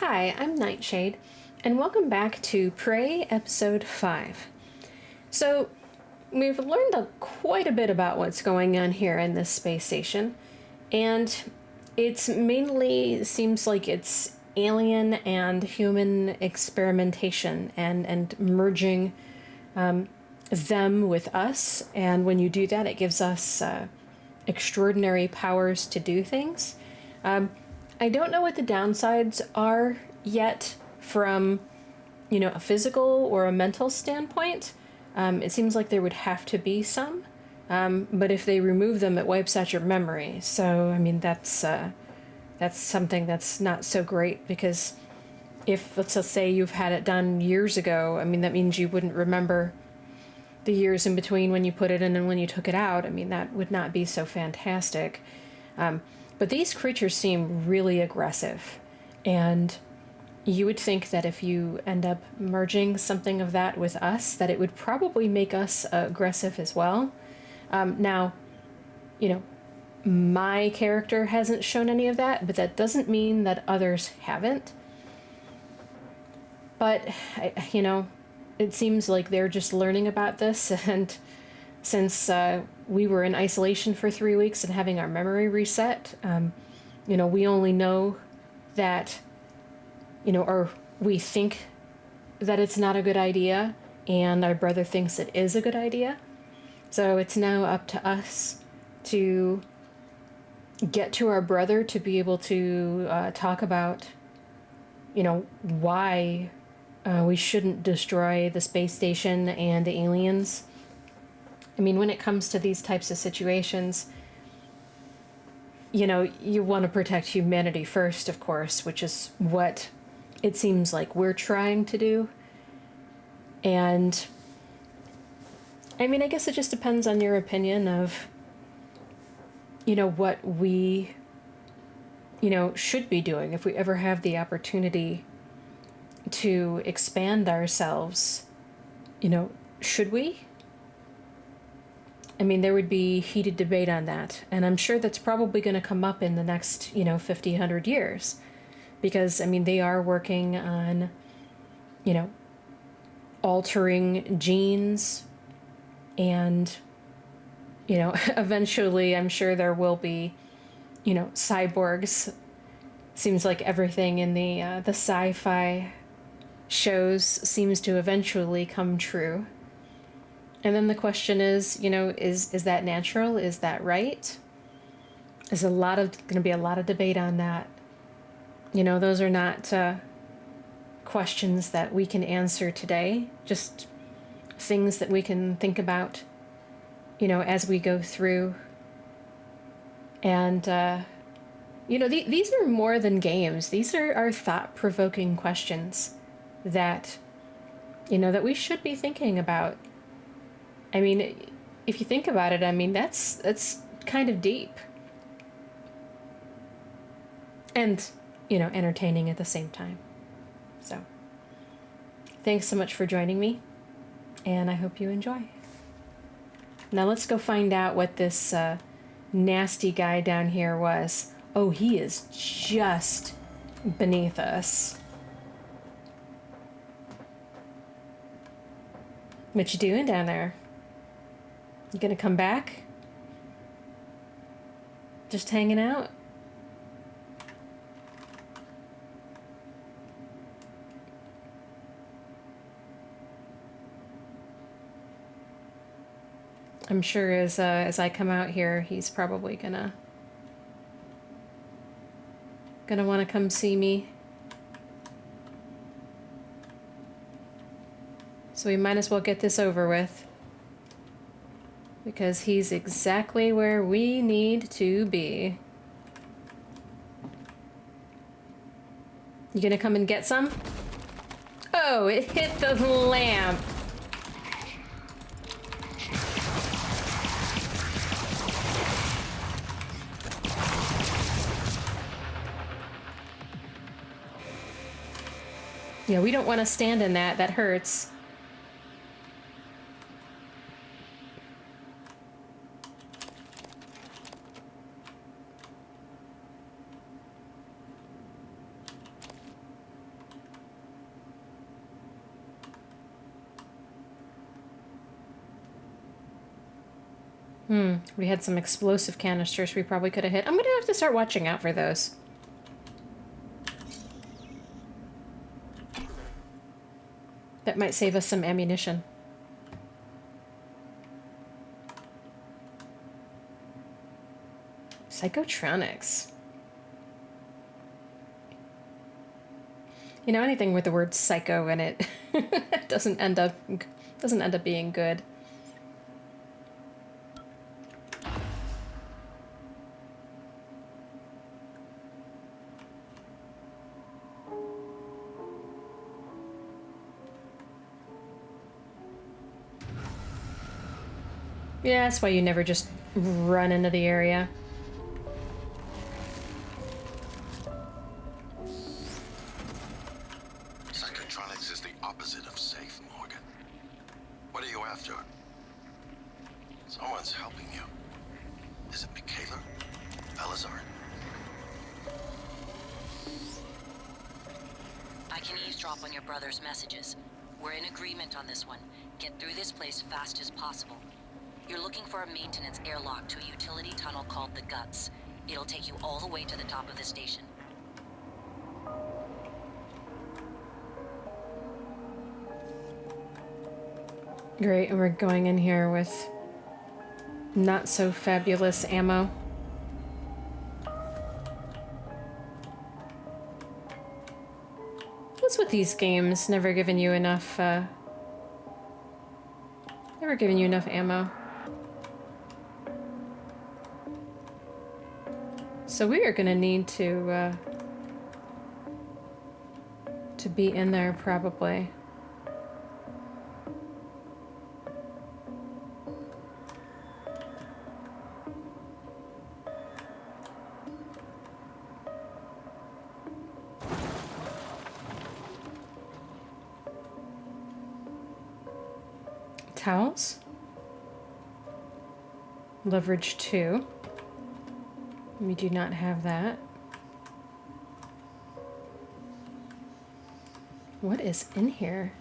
Hi, I'm Nightshade, and welcome back to Prey Episode 5. So, we've learned quite a bit about what's going on here in this space station, and it's mainly seems like it's alien and human experimentation and merging them with us, and when you do that, it gives us extraordinary powers to do things. I don't know what the downsides are yet from, a physical or a mental standpoint. It seems like there would have to be some, but if they remove them, it wipes out your memory. So, I mean, that's something that's not so great because if, let's just say, you've had it done years ago, I mean, that means you wouldn't remember the years in between when you put it in and when you took it out. I mean, that would not be so fantastic. But these creatures seem really aggressive, and you would think that if you end up merging something of that with us, that it would probably make us aggressive as well. Now, my character hasn't shown any of that, but that doesn't mean that others haven't. But, it seems like they're just learning about this, and since we were in isolation for 3 weeks and having our memory reset, we only know that, or we think that it's not a good idea, and our brother thinks it is a good idea. So it's now up to us to get to our brother to be able to talk about, why we shouldn't destroy the space station and the aliens. I mean, when it comes to these types of situations, you want to protect humanity first, of course, which is what it seems like we're trying to do. And, I mean, I guess it just depends on your opinion of, what we, should be doing if we ever have the opportunity to expand ourselves. Should we? I mean, there would be heated debate on that, and I'm sure that's probably going to come up in the next, 50, 100 years, because, I mean, they are working on, altering genes, and, eventually I'm sure there will be, cyborgs. Seems like everything in the sci-fi shows seems to eventually come true. And then the question is, is that natural? Is that right? There's going to be a lot of debate on that. Those are not questions that we can answer today, just things that we can think about, as we go through. And, these are more than games. These are thought-provoking questions that, that we should be thinking about. I mean, if you think about it, I mean, that's kind of deep. And, entertaining at the same time. So, thanks so much for joining me, and I hope you enjoy. Now let's go find out what this nasty guy down here was. Oh, he is just beneath us. What you doing down there? You gonna come back? Just hanging out? I'm sure as I come out here, he's probably gonna want to come see me. So we might as well get this over with, because he's exactly where we need to be. You gonna come and get some? Oh, it hit the lamp. Yeah, we don't want to stand in that. That hurts. We had some explosive canisters we probably could have hit. I'm gonna have to start watching out for those. That might save us some ammunition. Psychotronics. You know, anything with the word psycho in it doesn't end up being good. Yeah, that's why you never just run into the area. Psychotronics is the opposite of safe, Morgan. What are you after? Someone's helping you. Is it Michaela? Elazar? I can eavesdrop on your brother's messages. We're in agreement on this one. Get through this place fast as possible. You're looking for a maintenance airlock to a utility tunnel called the Guts. It'll take you all the way to the top of the station. Great, and we're going in here with not so fabulous ammo. What's with these games? Never giving you enough ammo. So we are gonna need to be in there probably. Towels. Leverage 2. We do not have that. What is in here?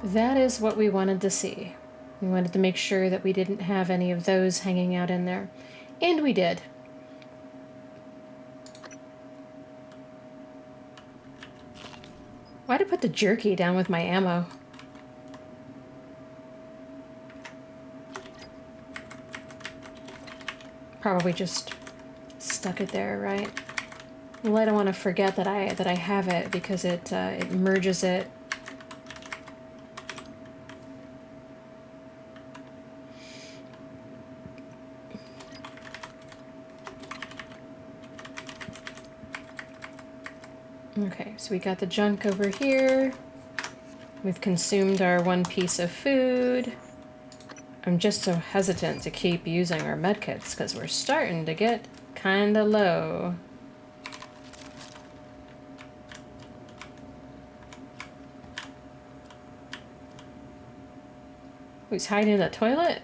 That is what we wanted to see. We wanted to make sure that we didn't have any of those hanging out in there. And we did. Why'd I put the jerky down with my ammo? Probably just stuck it there, right? Well, I don't want to forget that I have it because it merges it. Okay, so we got the junk over here. We've consumed our one piece of food. I'm just so hesitant to keep using our medkits because we're starting to get kinda low. Who's hiding in the toilet?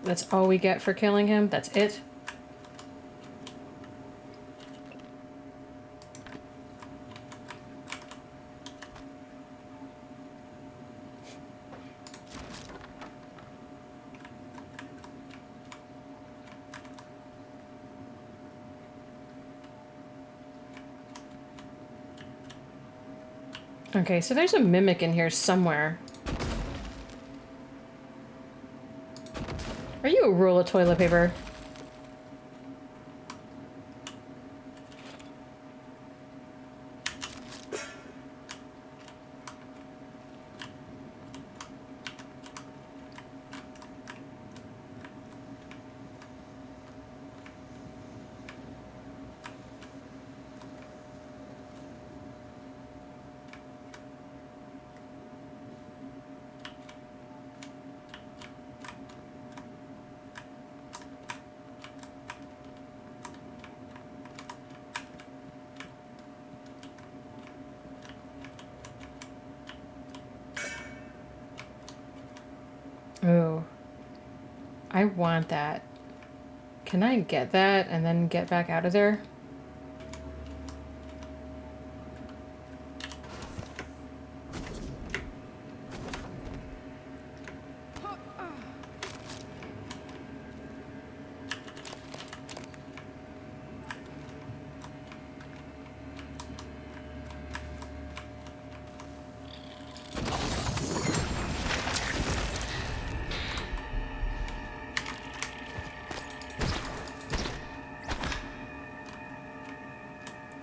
That's all we get for killing him? That's it? Okay, so there's a mimic in here somewhere. Are you a roll of toilet paper? I want that. Can I get that and then get back out of there?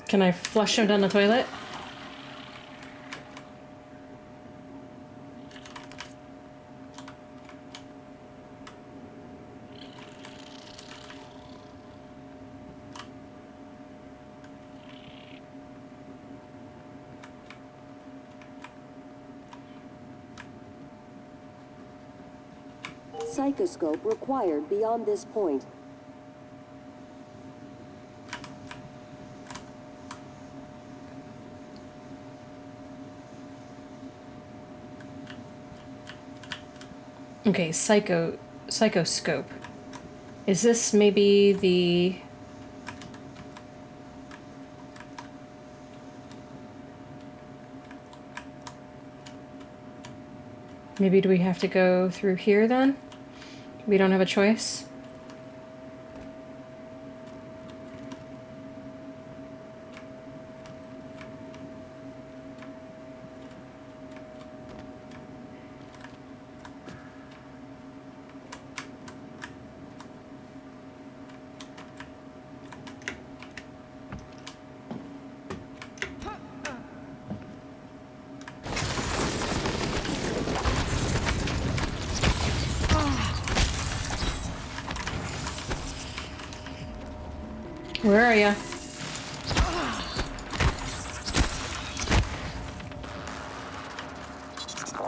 Can I flush him down the toilet? Psychoscope required beyond this point. Okay, psychoscope. Is this maybe the... Maybe do we have to go through here then? We don't have a choice? Where are you?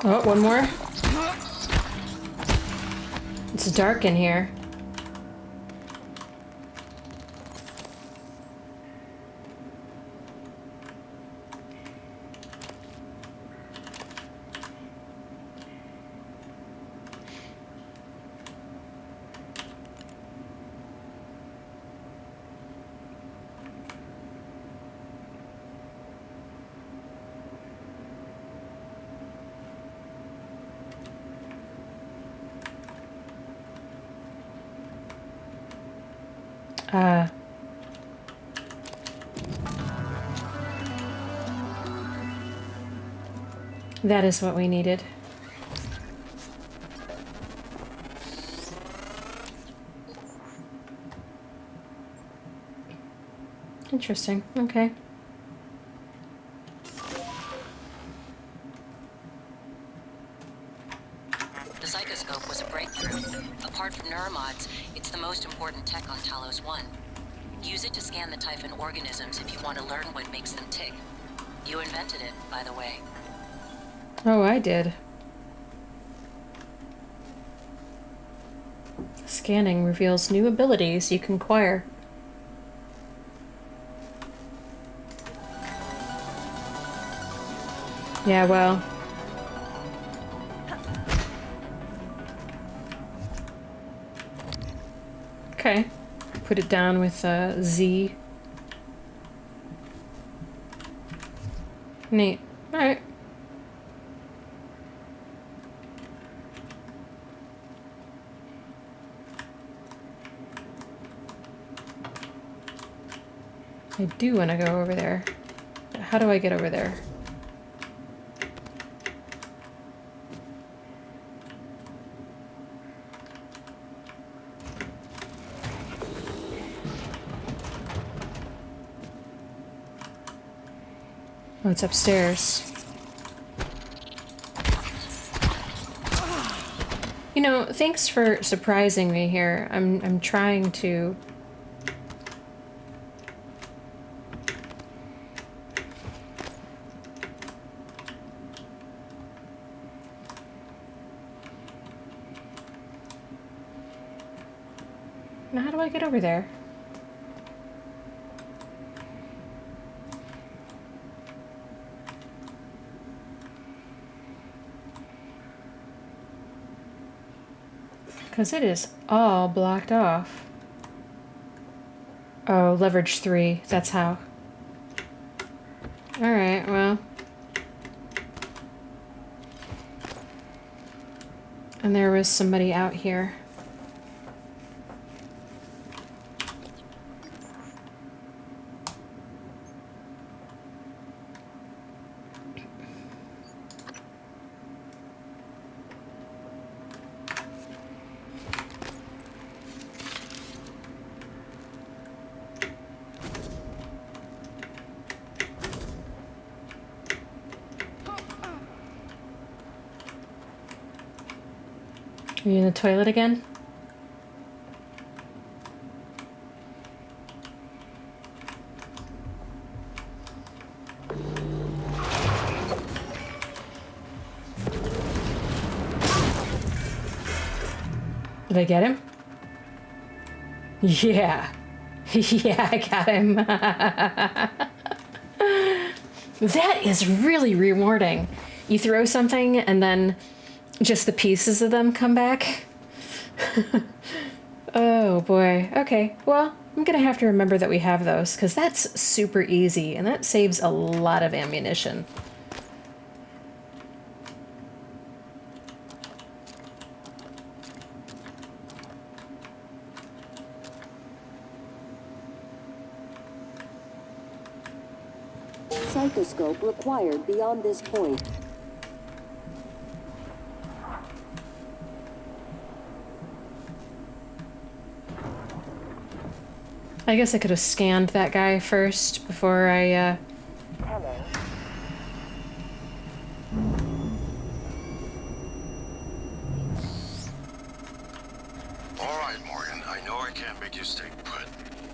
Oh, one more. It's dark in here. That is what we needed. Interesting. Okay. The psychoscope was a breakthrough. Apart from neuromods, it's the most important tech on Talos 1. Use it to scan the Typhon organisms if you want to learn what makes them tick. You invented it, by the way. Oh, I did. Scanning reveals new abilities you can acquire. Yeah, well. Okay. Put it down with Z. Neat. Alright. I do want to go over there. How do I get over there? Oh, it's upstairs. You know, thanks for surprising me here. I'm trying to... Now, how do I get over there? Because it is all blocked off. Oh, leverage 3. That's how. Alright, well. And there was somebody out here. Are you in the toilet again? Did I get him? Yeah. Yeah, I got him. That is really rewarding. You throw something and then just the pieces of them come back. Oh boy. Okay, well, I'm gonna have to remember that we have those, because that's super easy, and that saves a lot of ammunition. Psychoscope required beyond this point. I guess I could have scanned that guy first before I, All right, Morgan. I know I can't make you stay put,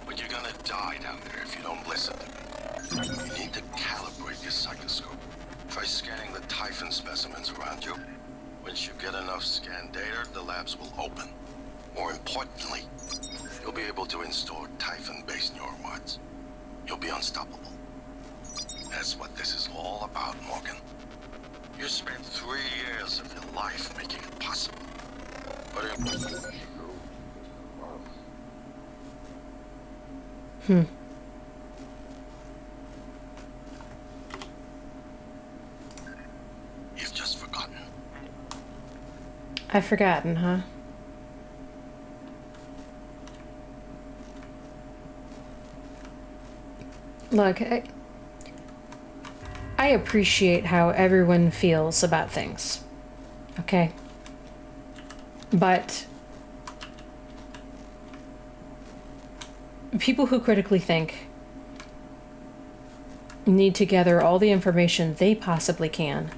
but you're gonna die down there if you don't listen to me. You need to calibrate your psychoscope. Try scanning the Typhon specimens around you. Once you get enough scan data, the labs will open. More importantly, you'll be able to install Typhon-based neuromods. You'll be unstoppable. That's what this is all about, Morgan. You spent 3 years of your life making it possible. But you've just forgotten. I've forgotten, huh? Look, I appreciate how everyone feels about things. Okay? But people who critically think need to gather all the information they possibly can,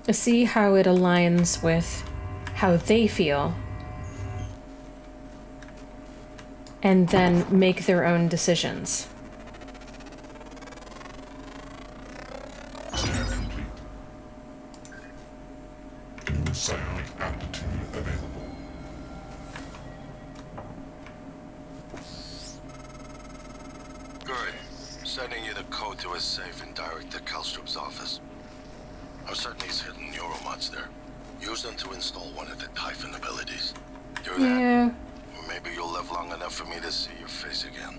see how it aligns with how they feel, and then make their own decisions. Psionic aptitude available. Good. Sending you the code to a safe and direct to Kalstrup's office. I'm certain he's hidden neuromods there. Use them to install one of the Typhon abilities. Do that, Yeah. or maybe you'll live long enough for me to see your face again.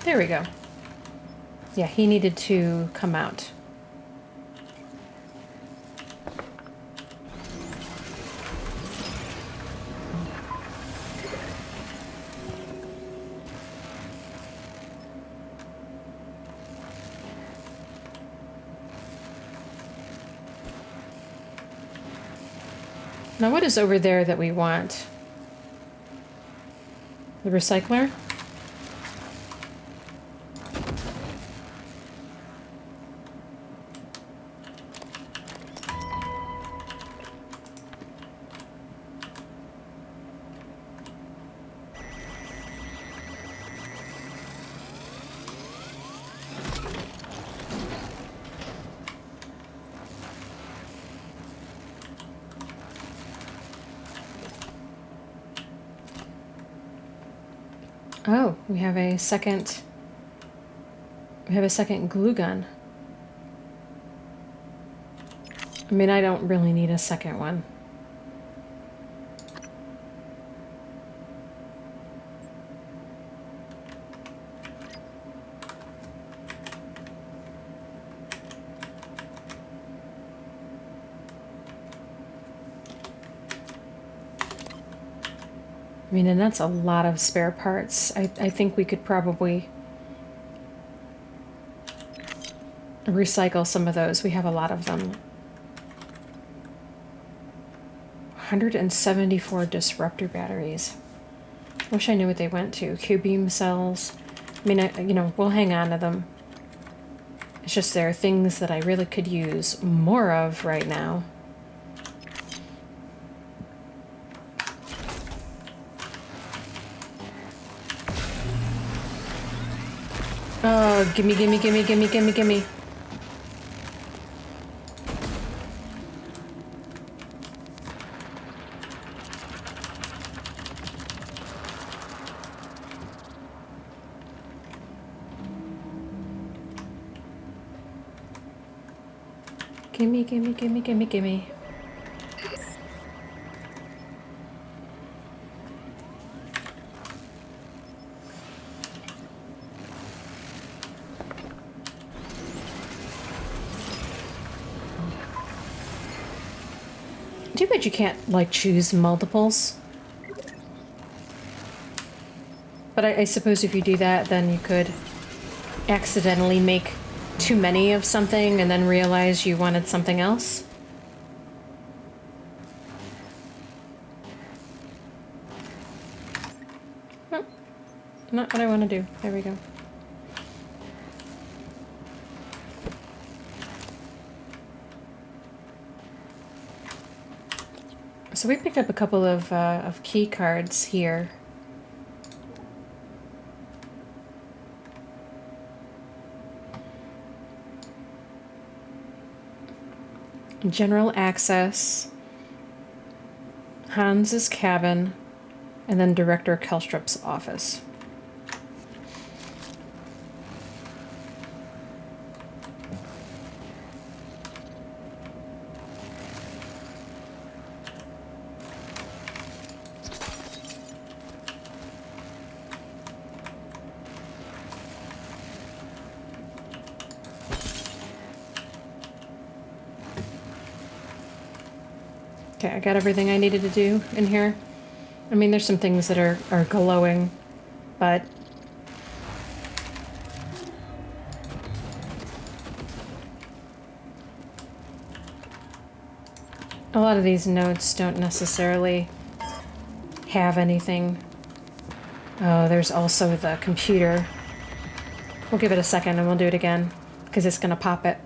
There we go. Yeah, he needed to come out. Now what is over there that we want? The recycler? Oh, we have a second glue gun. I mean, I don't really need a second one. I mean, and that's a lot of spare parts. I think we could probably recycle some of those. We have a lot of them. 174 disruptor batteries. Wish I knew what they went to. Q-beam cells. I mean, you know, we'll hang on to them. It's just there are things that I really could use more of right now. Oh, gimme, gimme, gimme, gimme, gimme, gimme. Gimme, gimme, gimme, gimme, gimme. Too bad you can't, like, choose multiples. But I suppose if you do that, then you could accidentally make too many of something and then realize you wanted something else. Oh, not what I want to do. There we go. So we picked up a couple of key cards here. General access, Hans's cabin, and then Director Kelstrup's office. Okay, I got everything I needed to do in here. I mean, there's some things that are glowing, but a lot of these notes don't necessarily have anything. Oh, there's also the computer. We'll give it a second and we'll do it again, because it's gonna pop it.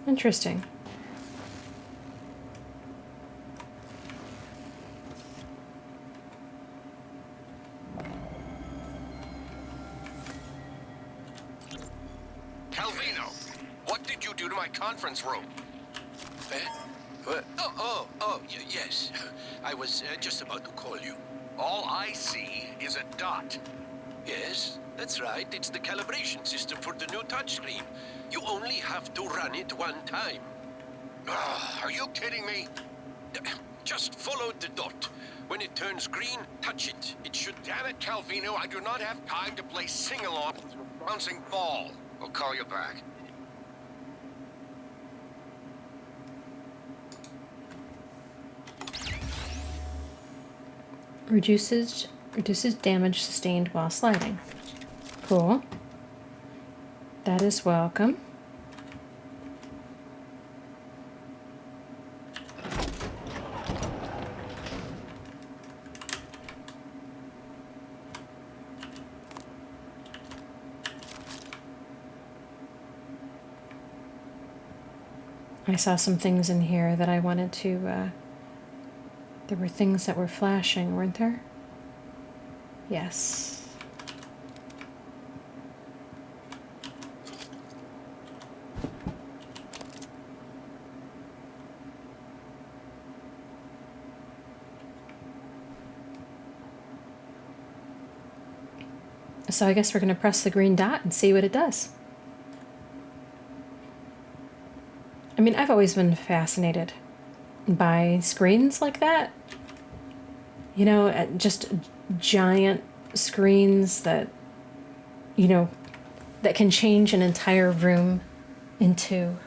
Interesting. Calvino, what did you do to my conference room? What? Yes. I was just about to call you. All I see is a dot. Yes, that's right. It's the calibration system for the new touchscreen. You only have to run it one time. Are you kidding me? Just follow the dot. When it turns green, touch it. It should... Damn it, Calvino, I do not have time to play sing-along with your bouncing ball. I'll call you back. Reduces damage sustained while sliding. Cool. That is welcome. I saw some things in here that I wanted to, there were things that were flashing, weren't there? Yes. So I guess we're going to press the green dot and see what it does. I mean, I've always been fascinated by screens like that. You know, just giant screens that, you know, that can change an entire room into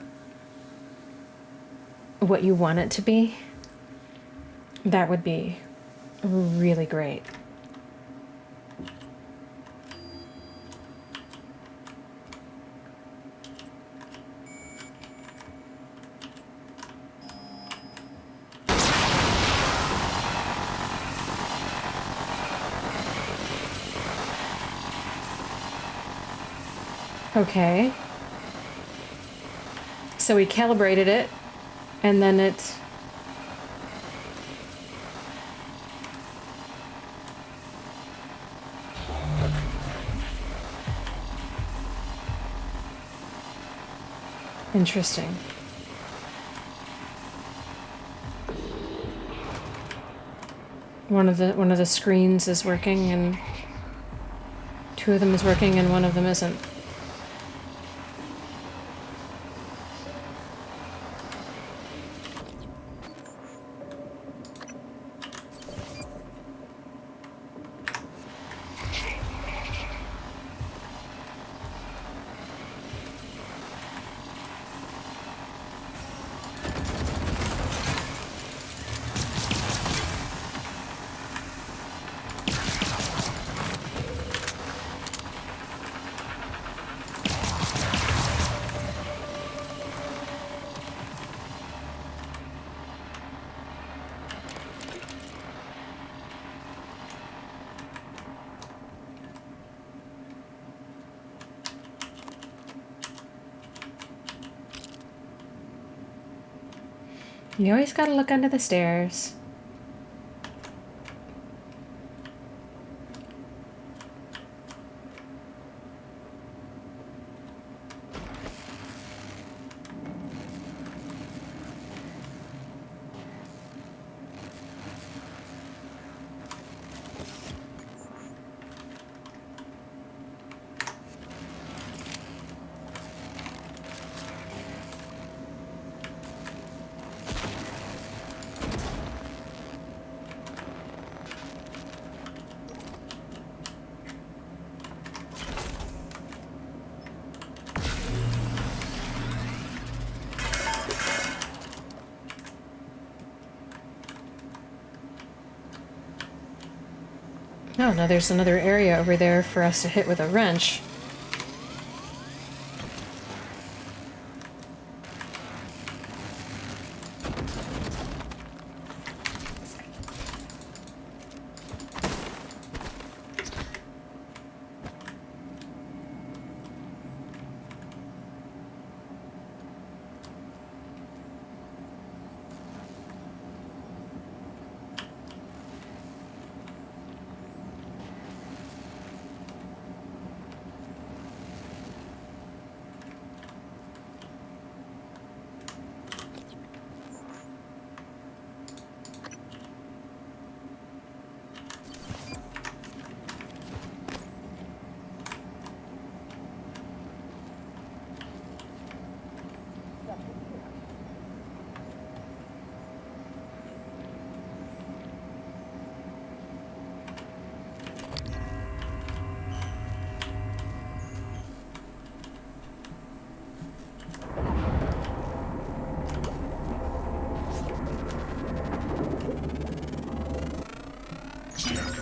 what you want it to be. That would be really great. Okay. So we calibrated it, and then it... Interesting. One of the screens is working, and two of them is working, and one of them isn't. You always gotta look under the stairs. Oh, now there's another area over there for us to hit with a wrench.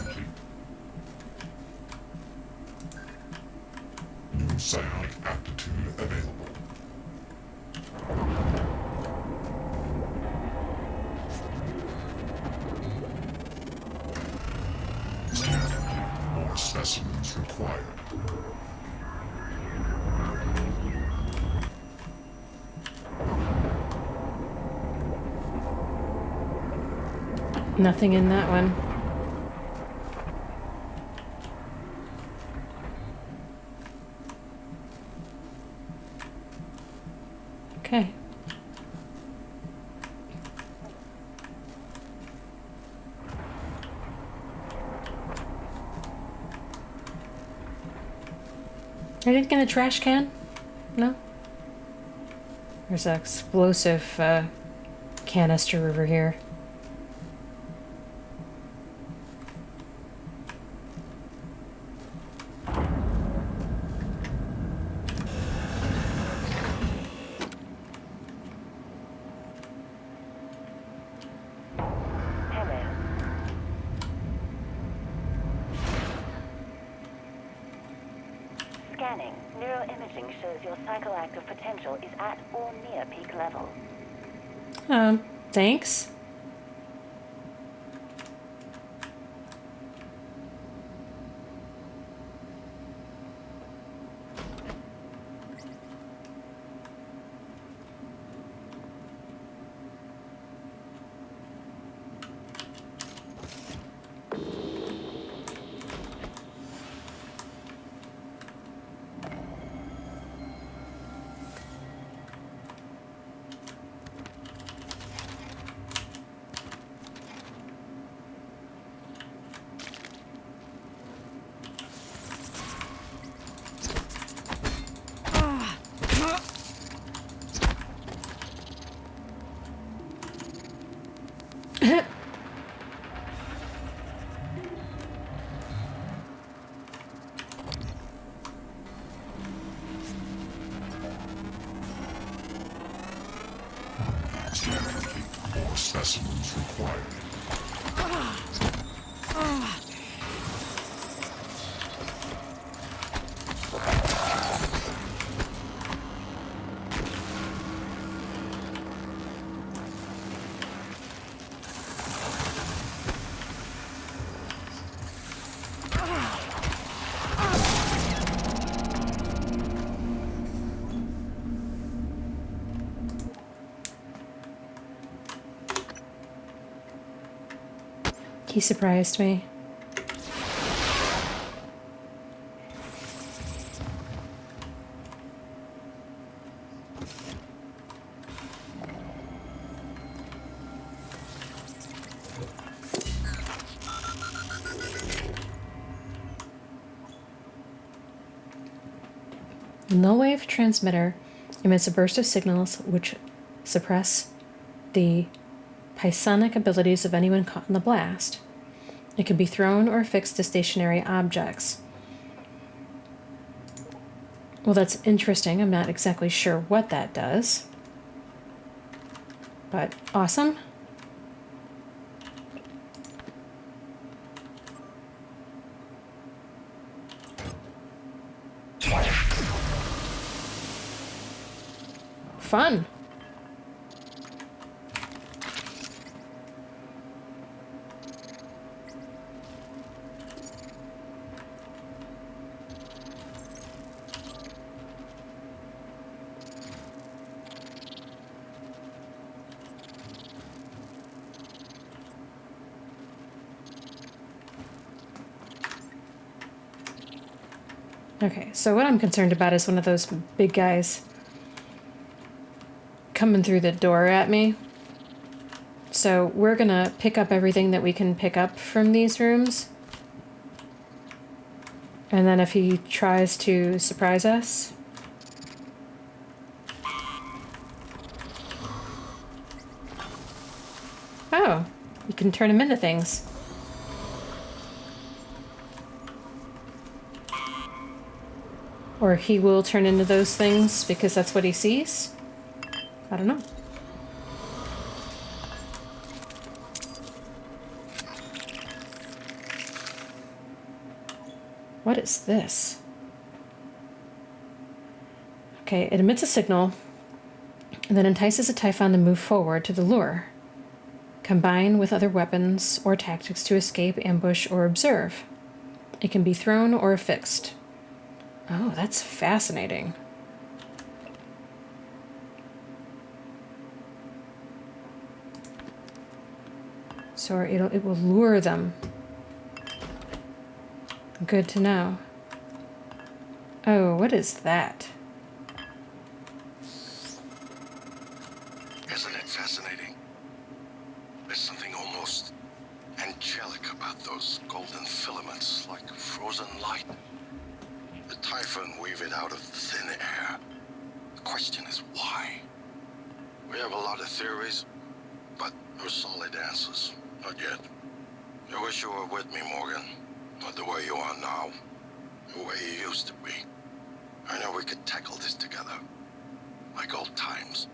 complete. New sound amplitude available. Scan complete. More specimens required. Nothing in that one. Okay. I didn't get a trash can? No? There's an explosive canister over here. Scanning. Neuroimaging shows your psychoactive potential is at or near peak level. Thanks. Scan complete. More specimens required. He surprised me. The null-wave transmitter emits a burst of signals which suppress the psionic abilities of anyone caught in the blast. It can be thrown or affixed to stationary objects. Well, that's interesting. I'm not exactly sure what that does. But awesome. Fun. Okay, so what I'm concerned about is one of those big guys coming through the door at me. So we're gonna pick up everything that we can pick up from these rooms. And then if he tries to surprise us... Oh, you can turn him into things. Or he will turn into those things because that's what he sees? I don't know. What is this? Okay, it emits a signal and then entices a Typhon to move forward to the lure. Combine with other weapons or tactics to escape, ambush, or observe. It can be thrown or affixed. Oh, that's fascinating. So it will lure them. Good to know. Oh, what is that? Isn't it fascinating? There's something almost angelic about those golden filaments, like frozen light. The Typhon weave it out of thin air. The question is why? We have a lot of theories, but no solid answers. Not yet. I wish you were with me, Morgan. Not the way you are now. The way you used to be. I know we could tackle this together. Like old times.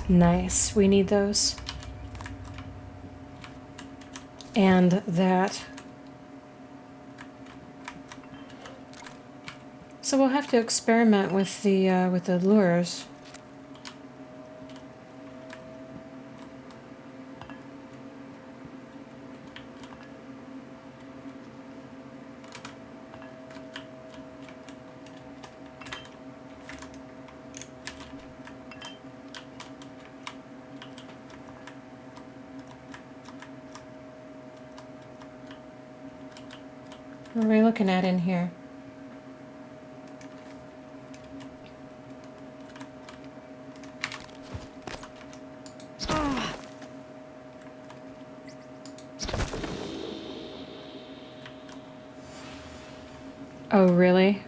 Nice. We need those. And that. So we'll have to experiment with the lures. What are we looking at in here? Oh, really?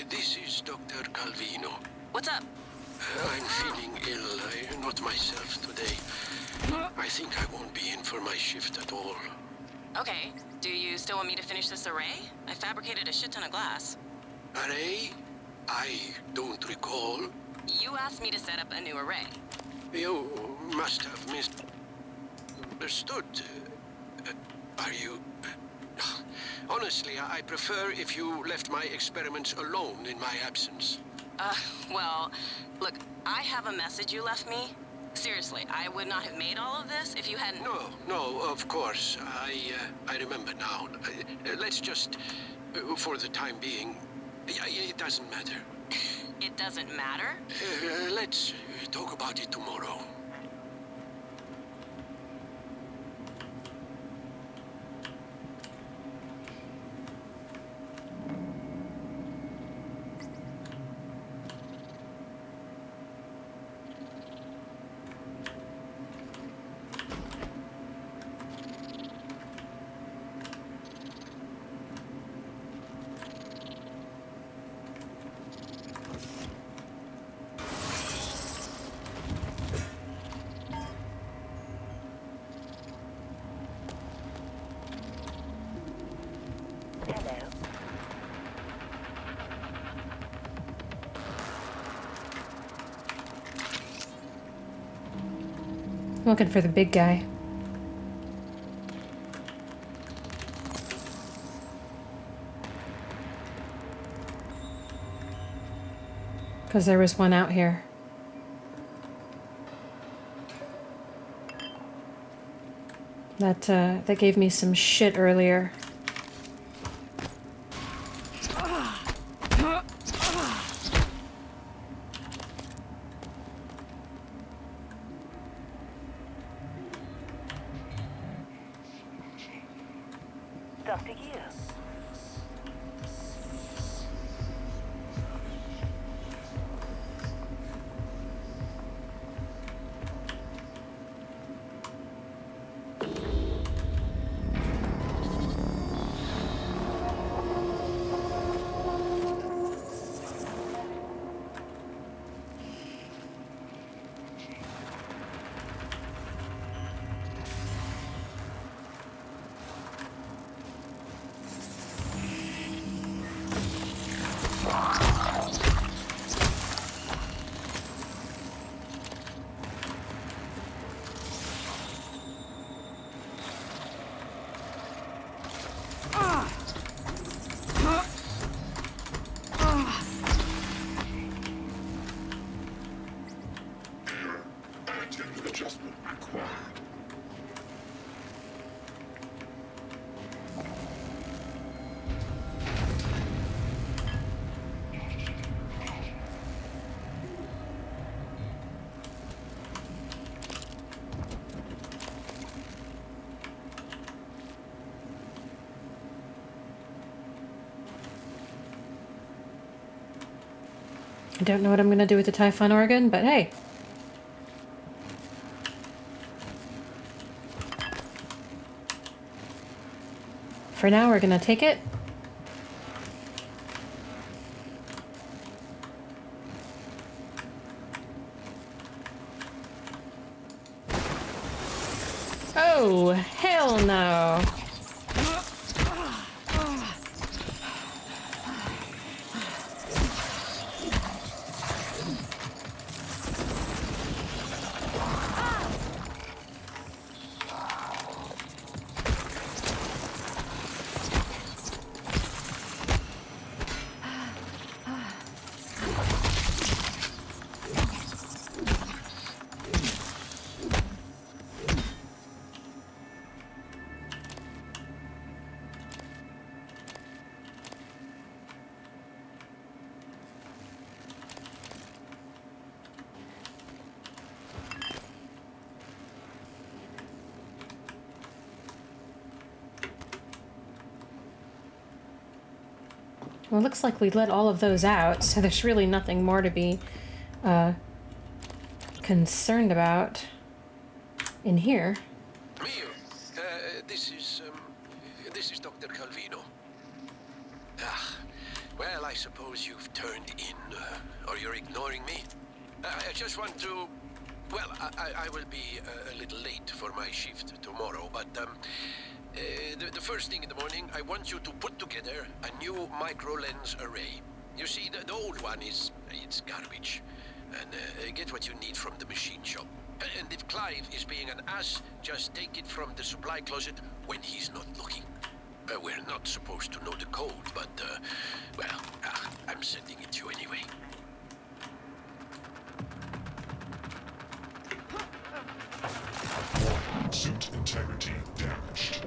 This is Dr. Calvino. What's up? I'm feeling ill. I'm not myself today. I think I won't be in for my shift at all. Okay. Do you still want me to finish this array? I fabricated a shit ton of glass. Array? I don't recall. You asked me to set up a new array. You must have misunderstood. Are you... Honestly, I prefer if you left my experiments alone in my absence. Well, look, I have a message you left me. Seriously, I would not have made all of this if you hadn't... No, of course. I remember now. Let's just, for the time being, it doesn't matter. It doesn't matter? Let's talk about it tomorrow. Hello. Looking for the big guy. Because there was one out here. That gave me some shit earlier. up to you. Attitude adjustment required. I don't know what I'm gonna do with the Typhon organ, but hey. For now, we're gonna take it. Oh, hell no. Well, it looks like we let all of those out, so there's really nothing more to be concerned about in here. Mio, this is Dr. Calvino. Ah, well, I suppose you've turned in, or you're ignoring me. I just want to... Well, I will be a little late for my shift tomorrow, but the first thing in the morning, I want you to put together a new micro-lens array. You see, the old one it's garbage. And get what you need from the machine shop. And if Clive is being an ass, just take it from the supply closet when he's not looking. We're not supposed to know the code, but, well, I'm sending it to you anyway. Suit integrity damaged.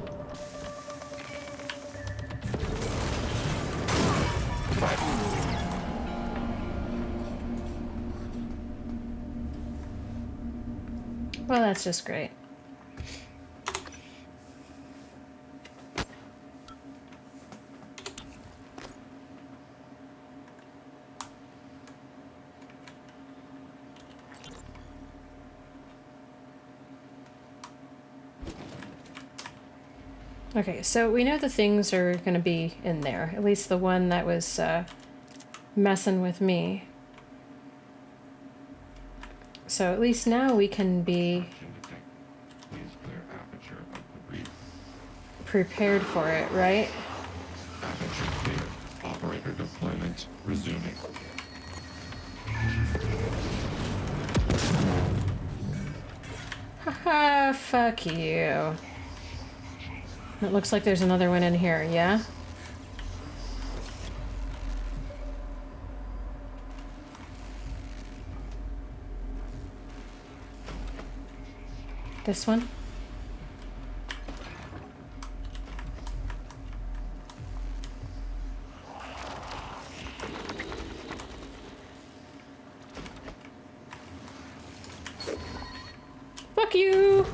Well, that's just great. Okay, so we know the things are going to be in there. At least the one that was messing with me. So at least now we can be prepared for it, right? Aperture clear. Operator deployment resuming. Haha, fuck you. It looks like there's another one in here, yeah? This one? Fuck you!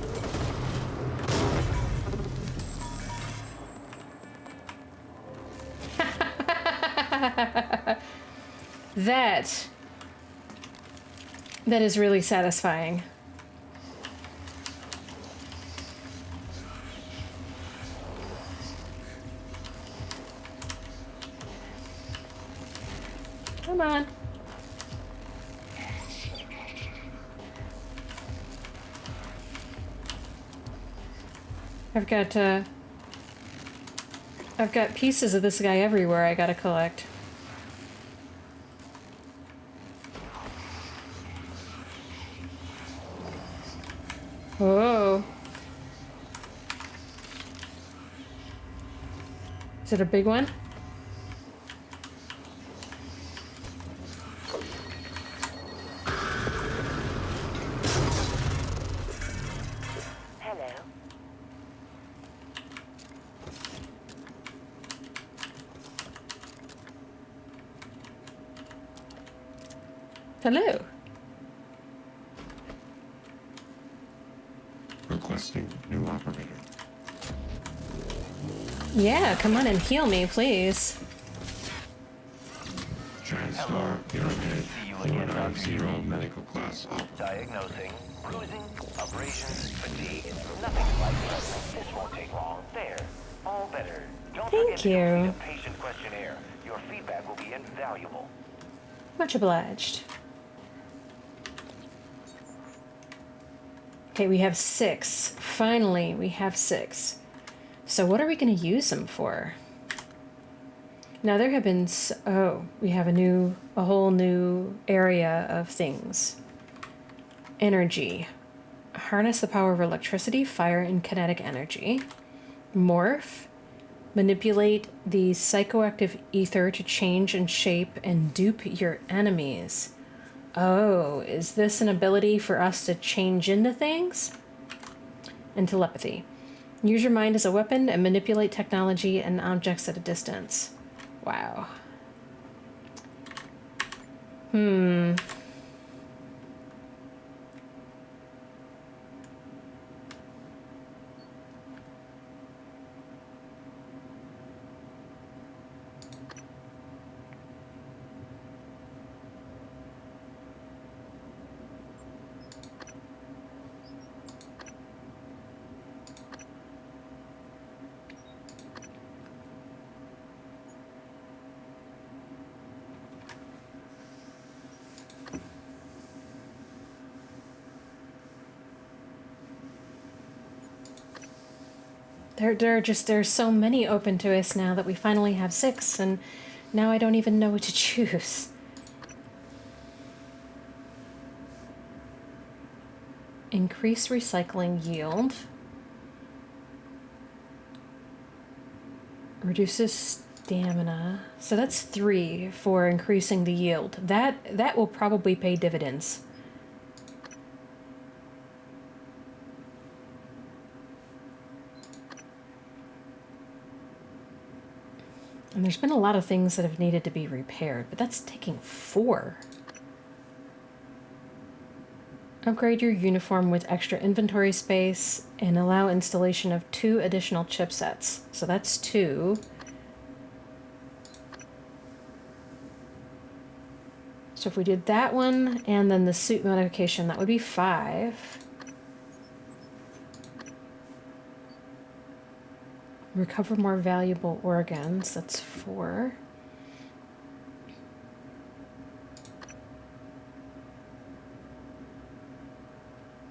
That is really satisfying. Come on. I've got pieces of this guy everywhere I gotta collect. Whoa. Is it a big one? Hello. Hello. Requesting new operator. Yeah, come on and heal me, please. TriStar Pyramid See you again, Doc. 490 medical class op. Diagnosing, bruising, abrasions, fatigue. Nothing like that. This won't take long. There. All better. Don't Thank forget to you. complete a patient questionnaire. Your feedback will be invaluable. Much obliged. Okay, we have 6. Finally, we have 6. So what are we going to use them for? Now there have been we have a whole new area of things. Energy. Harness the power of electricity, fire, and kinetic energy. Morph. Manipulate the psychoactive ether to change and shape and dupe your enemies. Oh, is this an ability for us to change into things? And telepathy. Use your mind as a weapon and manipulate technology and objects at a distance. Wow. There's so many open to us now that we finally have 6, and now I don't even know what to choose. Increase recycling yield. Reduces stamina. So that's 3 for increasing the yield. That will probably pay dividends. And there's been a lot of things that have needed to be repaired, but that's taking 4. Upgrade your uniform with extra inventory space and allow installation of 2 additional chipsets. So that's 2. So if we did that one and then the suit modification, that would be 5. Recover more valuable organs, that's 4.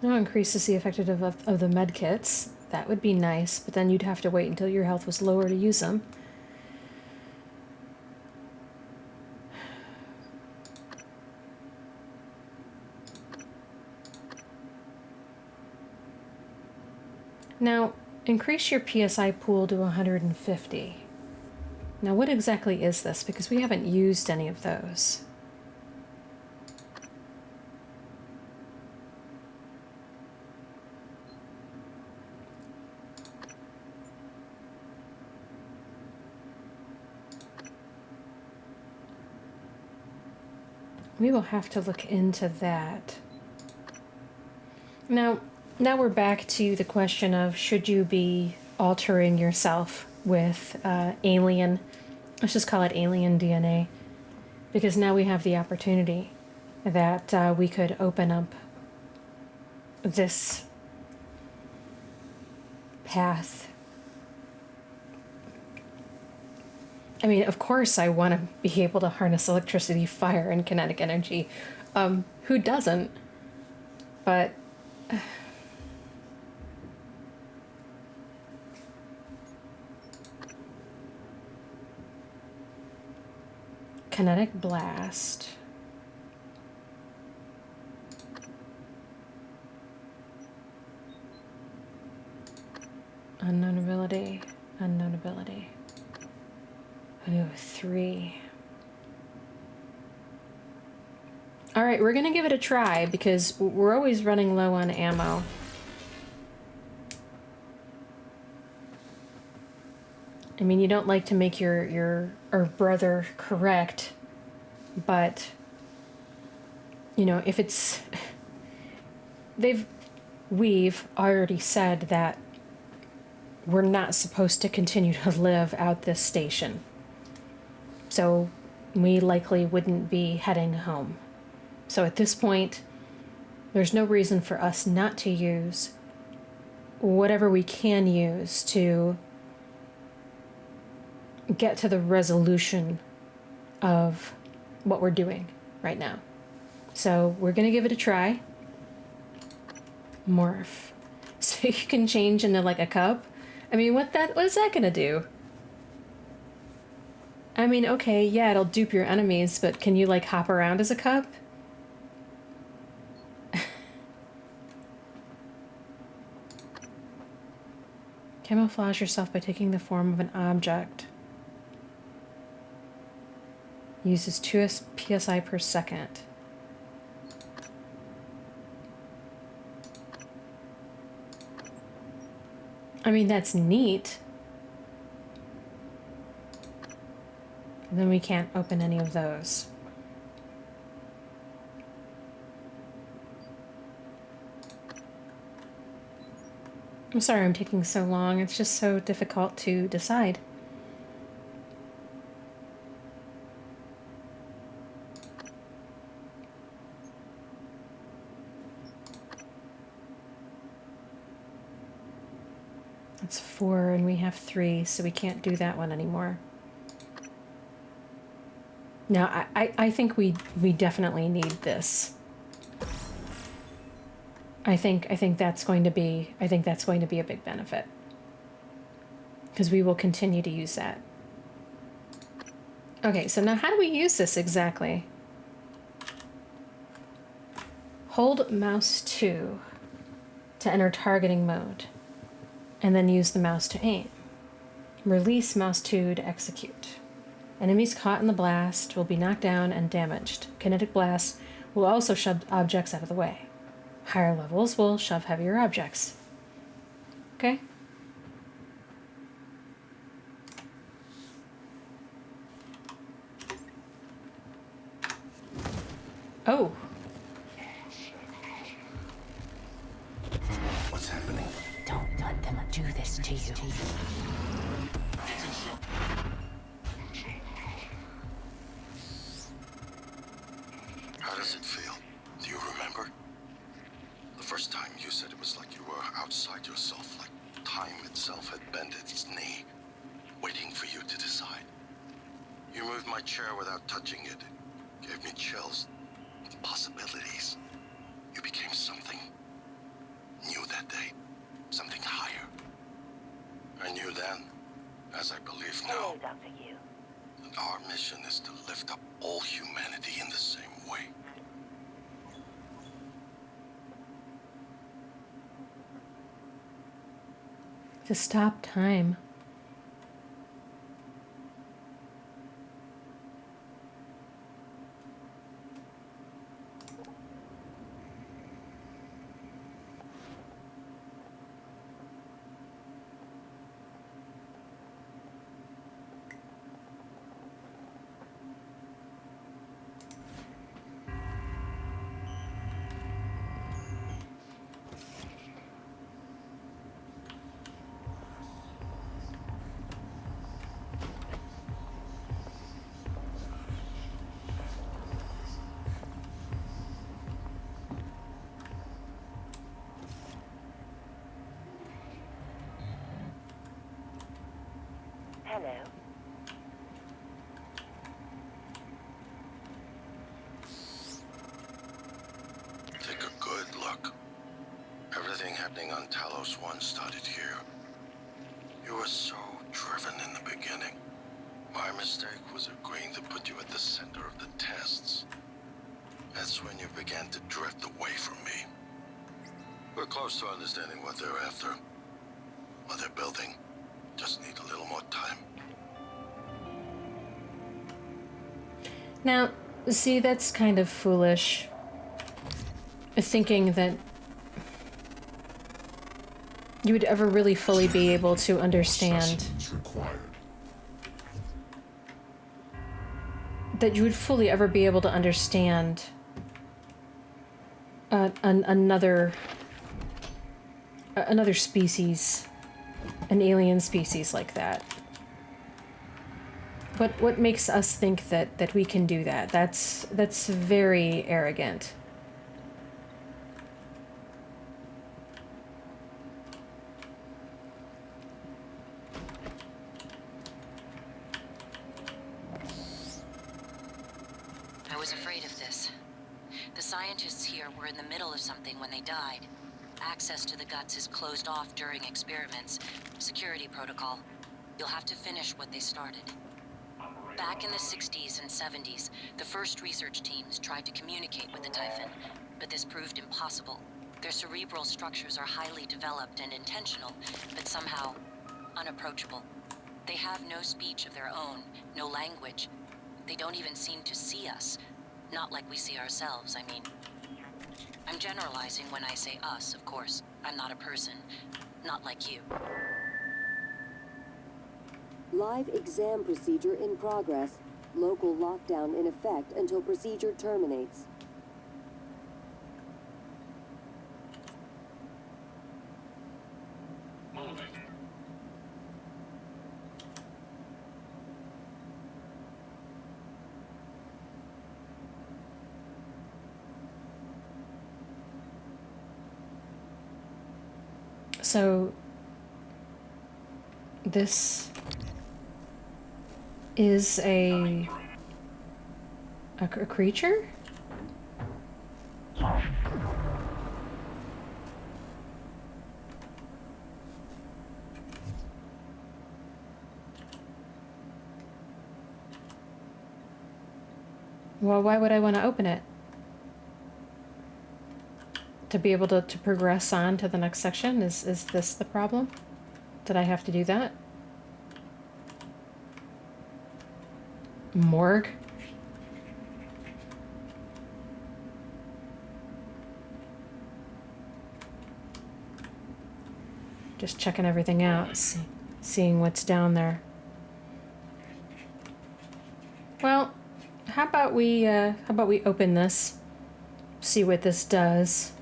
Now increases the effectiveness of the med kits. That would be nice, but then you'd have to wait until your health was lower to use them. Now, increase your PSI pool to 150. Now, what exactly is this? Because we haven't used any of those. We will have to look into that. Now we're back to the question of should you be altering yourself with alien Let's just call it alien DNA. Because now we have the opportunity that we could open up this path. I mean, of course I want to be able to harness electricity, fire, and kinetic energy. Who doesn't? But... kinetic blast. Unknown ability. Unknown ability. Ooh, 3. Alright, we're gonna give it a try because we're always running low on ammo. I mean, you don't like to make your brother correct, but, you know, if it's... We've already said that we're not supposed to continue to live out this station. So we likely wouldn't be heading home. So at this point, there's no reason for us not to use whatever we can use to get to the resolution of what we're doing right now. So we're gonna give it a try. Morph. So you can change into like a cup. I mean, what is that gonna do? I mean, okay, yeah, it'll dupe your enemies, but can you like hop around as a cup? Camouflage yourself by taking the form of an object. Uses 2 psi per second. I mean, that's neat. And then we can't open any of those. I'm sorry I'm taking so long. It's just so difficult to decide. That's 4 and we have 3, so we can't do that one anymore. Now, I think we definitely need this. I think that's going to be a big benefit. Because we will continue to use that. Okay, so now how do we use this exactly? Hold mouse 2 to enter targeting mode, and then use the mouse to aim. Release mouse 2 to execute. Enemies caught in the blast will be knocked down and damaged. Kinetic blasts will also shove objects out of the way. Higher levels will shove heavier objects. Okay? Oh. What's happening? Don't let them do this to you. How does it feel? Do you remember? The first time you said it was like you were outside yourself, like time itself had bent its knee, waiting for you to decide. You moved my chair without touching it. Gave me chills. Possibilities. You became something new that day. Something higher. I knew then, as I believe now, Hello, Dr. Yu. that our mission is to lift up all humanity in the same way. To stop time. Hello. Take a good look. Everything happening on Talos 1 started here. You were so driven in the beginning. My mistake was agreeing to put you at the center of the tests. That's when you began to drift away from me. We're close to understanding what they're after. What they're building. Just need a little more time. Now, see, that's kind of foolish. Thinking that you would ever really fully be able to understand. Specimens required. That you would fully ever be able to understand another species, an alien species like that. What makes us think that we can do that? That's very arrogant. I was afraid of this. The scientists here were in the middle of something when they died. Access to the guts is closed off during experiments. Security protocol. You'll have to finish what they started. Back in the 60s and 70s, the first research teams tried to communicate with the Typhon, but this proved impossible. Their cerebral structures are highly developed and intentional, but somehow unapproachable. They have no speech of their own, no language. They don't even seem to see us. Not like we see ourselves, I mean. I'm generalizing when I say us, of course. I'm not a person. Not like you. Live exam procedure in progress. Local lockdown in effect until procedure terminates. Moving. So this is a creature? Well, why would I want to open it? To be able to progress on to the next section? Is this the problem? Did I have to do that? Morgue? Just checking everything out, seeing what's down there. Well, how about we open this, see what this does.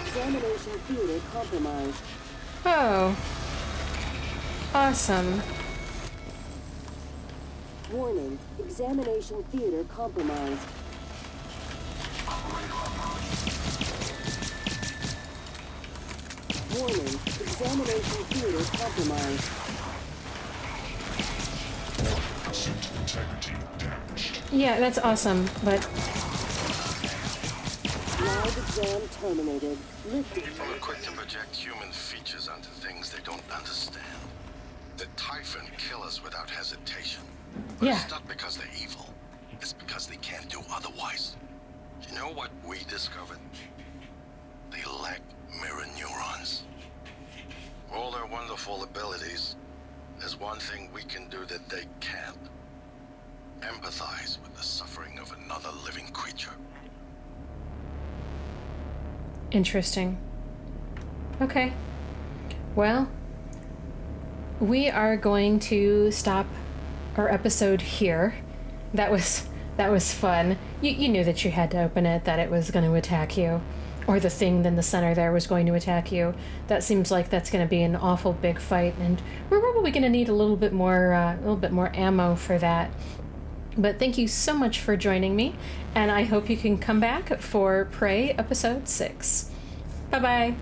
Examination theater compromised. Oh. Awesome. Warning, examination theater compromised. Warning, examination theater compromised. Suit integrity damaged. Yeah, that's awesome, but Live exam terminated. Lifted. People are quick to project human features onto things they don't understand. The Typhon kill us without hesitation. But Yeah. it's not because they're evil. It's because they can't do otherwise. You know what we discovered? They lack mirror neurons. For all their wonderful abilities, there's one thing we can do that they can't. Empathize with the suffering of another living creature. interesting. Okay. Well, we are going to stop our episode here. That was fun. You knew that you had to open it, that it was going to attack you. or the thing in the center there was going to attack you. That seems like that's going to be an awful big fight, and we're probably going to need a little bit more ammo for that. But thank you so much for joining me, and I hope you can come back for Prey Episode 6. Bye-bye.